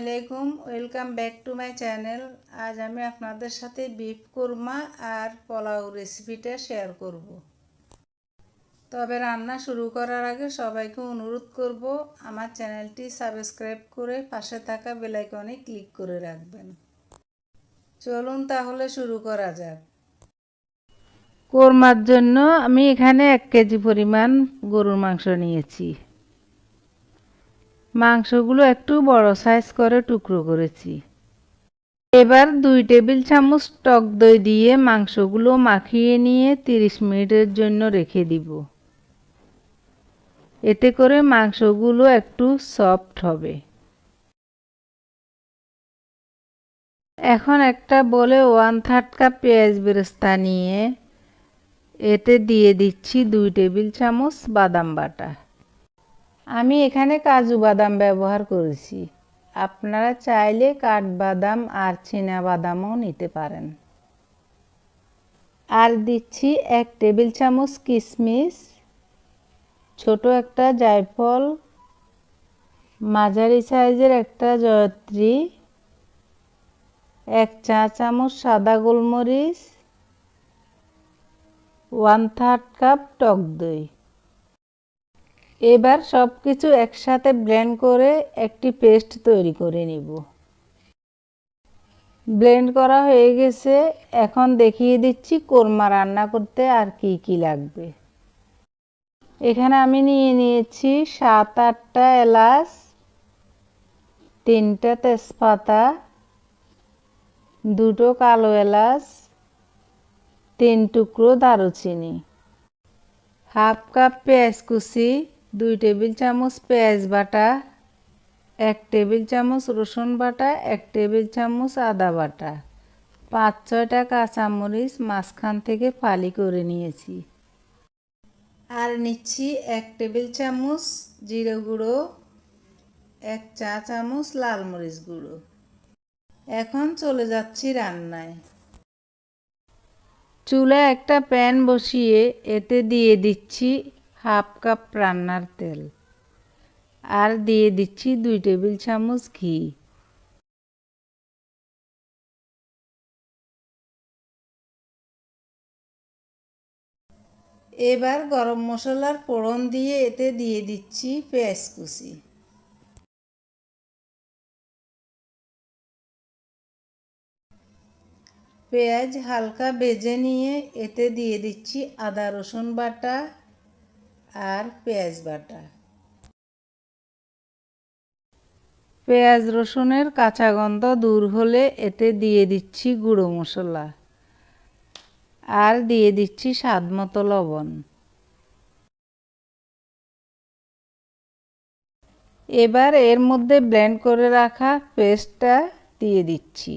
আলাইকুম, welcome back to my channel. আজ আমি আপনাদের সাথে বিফ কোরমা আর পোলাও রেসিপিটা শেয়ার করব। তবে রান্না শুরু করার আগে সবাইকে অনুরোধ করব আমার চ্যানেলটি সাবস্ক্রাইব করে পাশে থাকা বেল আইকনে ক্লিক করে রাখবেন। চলুন তাহলে শুরু করা যাক। কোরমার জন্য আমি এখানে 1 কেজি পরিমাণ গরুর মাংস নিয়েছি। মাংসগুলো একটু বড় সাইজ করে টুকরো করেছি। এবার 2 টেবিল চামচ টক দই দিয়ে মাংসগুলো মাখিয়ে নিয়ে 30 মিনিটের জন্য রেখে দিব। এতে করে মাংসগুলো একটু সফট হবে। এখন একটা বলে 1/3 কাপ পেঁয়াজ বেরেস্তা নিয়ে এতে দিয়ে দিচ্ছি 2 টেবিল চামচ বাদাম বাটা। আমি এখানে কাজু বাদাম ব্যবহার করেছি। আপনারা চাইলে কাঠবাদাম আর চীনা বাদামও নিতে পারেন। আর দিচ্ছি 1 টেবিল চামচ কিশমিশ, ছোট একটা জায়ফল, মাঝারি সাইজের একটা জয়ত্রী, 1 চা চামচ সাদা গোলমরিচ, 1/3 কাপ টক দই। এবার সব কিছু একসাথে ব্লেন্ড করে একটি পেস্ট তৈরি করে নিব। ব্লেন্ড করা হয়ে গেছে। এখন দেখিয়ে দিচ্ছি কোরমা রান্না করতে আর কি কি লাগবে। এখানে আমি নিয়েছি 7-8টা এলাচ, 3টা তেজপাতা, 2টো কালো এলাচ, 3 টুকরো দারুচিনি, 1/2 কাপ পেঁয়াজ কুচি, 2 টেবিল চামচ পেঁয়াজ বাটা, 1 টেবিল চামচ রসুন বাটা, 1 টেবিল চামচ আদা বাটা, 5-6টা কাঁচামরিচ মাঝখান থেকে ফালি করে নিয়েছি। আর নিচ্ছি 1 টেবিল চামচ জিরে গুঁড়ো, 1 চা চামচ লাল মরিচ গুঁড়ো। এখন চলে যাচ্ছি রান্নায়। চুলায় একটা প্যান বসিয়ে এতে দিয়ে দিচ্ছি 1/2 কাপ রান্নার তেল আর দিয়ে দিচ্ছি 2 টেবিল চামচ ঘি। এবার গরম মশলার ফোড়ন দিয়ে এতে দিয়ে দিচ্ছি পেঁয়াজ কুচি। পেঁয়াজ হালকা ভেজে নিয়ে এতে দিয়ে দিচ্ছি আদা রসুন বাটা আর পেঁয়াজ বাটা। পেঁয়াজ রসুনের কাঁচা গন্ধ দূর হলে এতে দিয়ে দিচ্ছি গুঁড়ো মশলা আর দিয়ে দিচ্ছি স্বাদমতো লবণ। এবার এর মধ্যে ব্লেন্ড করে রাখা পেস্টটা দিয়ে দিচ্ছি।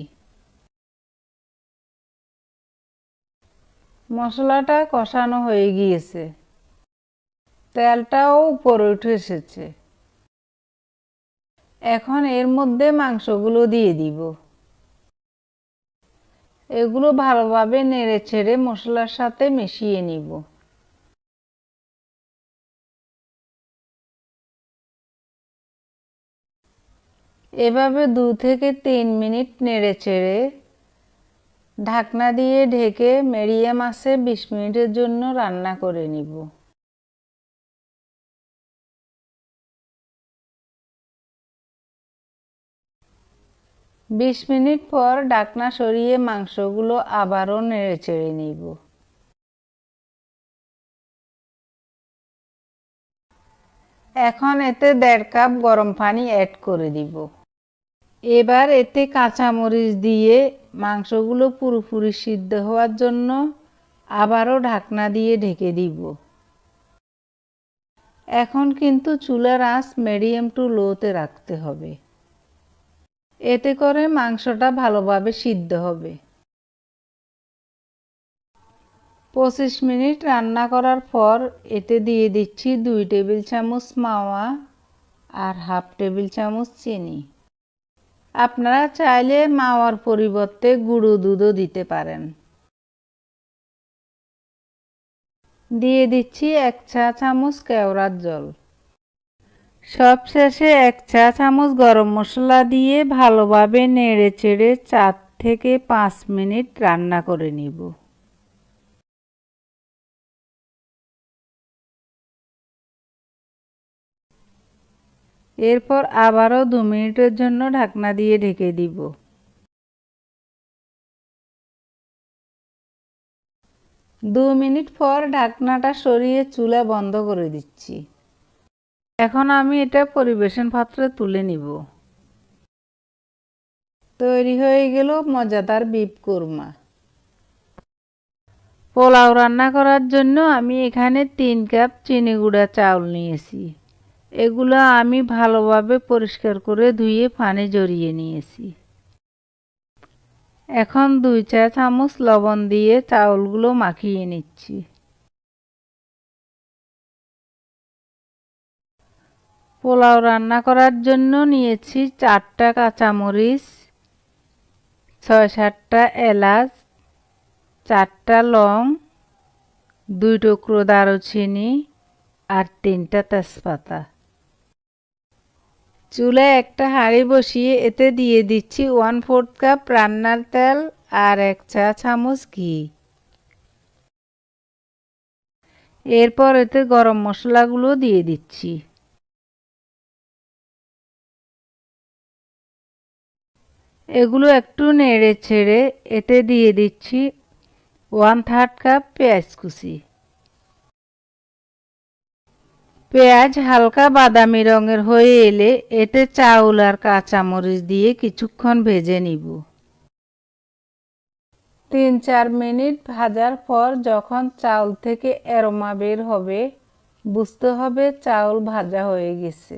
মশলাটা কষানো হয়ে গিয়েছে, তেলটাও উপরে উঠে এসেছে। এখন এর মধ্যে মাংসগুলো দিয়ে দিব। এগুলো ভালোভাবে নেড়েচেড়ে মশলার সাথে মিশিয়ে নিব। এভাবে 2 থেকে 3 মিনিট নেড়েচেড়ে ঢাকনা দিয়ে ঢেকে মিডিয়াম আঁচে 20 মিনিটের জন্য রান্না করে নিব। 20 মিনিট পর ঢাকনা সরিয়ে মাংসগুলো আবারও নেড়েচেড়ে নিব। এখন এতে 1.5 কাপ গরম পানি অ্যাড করে দিব। এবার এতে কাঁচামরিচ দিয়ে মাংসগুলো পুরোপুরি সিদ্ধ হওয়ার জন্য আবারও ঢাকনা দিয়ে ঢেকে দিব। এখন কিন্তু চুলার আঁচ মিডিয়াম টু লোতে রাখতে হবে। এতে করে মাংসটা ভালোভাবে সিদ্ধ হবে। 25 মিনিট রান্না করার পর এতে দিয়ে দিচ্ছি 2 টেবিল চামচ মাওয়া আর 1/2 টেবিল চামচ চিনি। আপনারা চাইলে মাওয়ার পরিবর্তে গুঁড়ো দুধও দিতে পারেন। দিয়ে দিচ্ছি 1 চা চামচ কেওড়ার জল। সবশেষে 1 চা চামচ গরম মশলা দিয়ে ভালোভাবে নেড়েচেড়ে 4 থেকে 5 মিনিট রান্না করে নিব। এরপর আবারও 2 মিনিটের জন্য ঢাকনা দিয়ে ঢেকে দিব। 2 মিনিট পর ঢাকনাটা সরিয়ে চুলা বন্ধ করে দিচ্ছি। এখন আমি এটা পরিবেশন পাত্রে তুলে নিব। তৈরি হয়ে গেল মজাদার বিফ কোরমা। পোলাও রান্না করার জন্য আমি এখানে 3 কাপ চিনি গুঁড়া চাউল নিয়েছি। এগুলো আমি ভালোভাবে পরিষ্কার করে ধুয়ে পানি ঝরিয়ে নিয়েছি। এখন 2 চা চামচ লবণ দিয়ে চাউলগুলো মাখিয়ে নিচ্ছি। পোলাও রান্না করার জন্য নিয়েছি 4টা কাঁচামরিচ, 6-7টা এলাচ, 4টা লং, 2 টুকরো দারুচিনি আর 3টা তেজপাতা। চুলায় একটা হাঁড়ি বসিয়ে এতে দিয়ে দিচ্ছি 1/4 কাপ রান্নার তেল আর 1 চা চামচ ঘি। এরপর এতে গরম মশলাগুলো দিয়ে দিচ্ছি। এগুলো একটু নেড়ে ছেড়ে এতে দিয়ে দিচ্ছি 1/3 কাপ পেঁয়াজ কুচি। পেঁয়াজ হালকা বাদামি রঙের হয়ে এলে এতে চাউল আর কাঁচামরিচ দিয়ে কিছুক্ষণ ভেজে নিব। 3-4 মিনিট ভাজার পর যখন চাউল থেকে অ্যারোমা বের হবে বুঝতে হবে চাউল ভাজা হয়ে গেছে।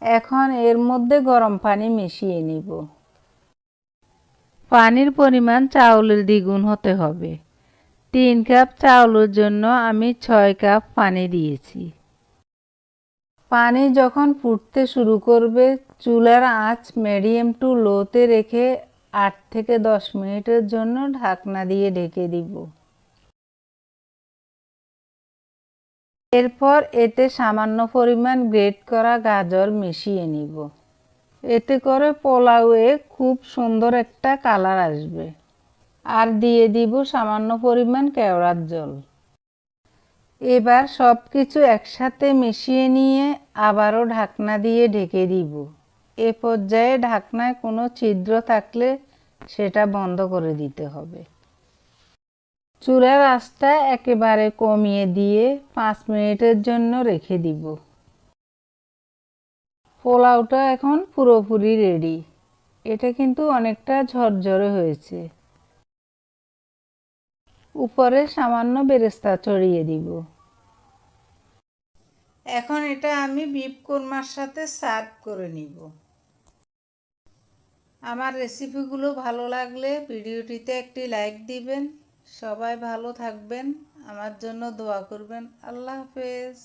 এখন এর মধ্যে গরম পানি মিশিয়ে নিব। পানির পরিমাণ চাউলের দ্বিগুণ হতে হবে। 3 কাপ চাউলের জন্য আমি 6 কাপ পানি দিয়েছি। পানি যখন ফুটতে শুরু করবে চুলার আঁচ মিডিয়াম টু লোতে রেখে 8 থেকে 10 মিনিটের জন্য ঢাকনা দিয়ে ঢেকে দিব। এরপর এতে সামান্য পরিমাণ গ্রেট করা গাজর মিশিয়ে নিব। এতে করে পোলাওয়ে খুব সুন্দর একটা কালার আসবে। আর দিয়ে দিব সামান্য পরিমাণ কেওড়ার জল। এবার সব কিছু একসাথে মিশিয়ে নিয়ে আবারও ঢাকনা দিয়ে ঢেকে দিব। এ পর্যায়ে ঢাকনায় কোনো ছিদ্র থাকলে সেটা বন্ধ করে দিতে হবে। চুলার আঁচটা একেবারে কমিয়ে দিয়ে 5 মিনিটের জন্য রেখে দিব। পোলাওটা এখন পুরোপুরি রেডি। এটা কিন্তু অনেকটা ঝরঝরে হয়েছে। উপরে সামান্য বেরেস্তা ছড়িয়ে দিব। এখন এটা আমি বিফ কোরমার সাথে সার্ভ করে নিব। আমার রেসিপিগুলো ভালো লাগলে ভিডিওটিতে একটি লাইক দিবেন। সবাই ভালো থাকবেন, আমার জন্য দোয়া করবেন। আল্লাহ হাফেজ।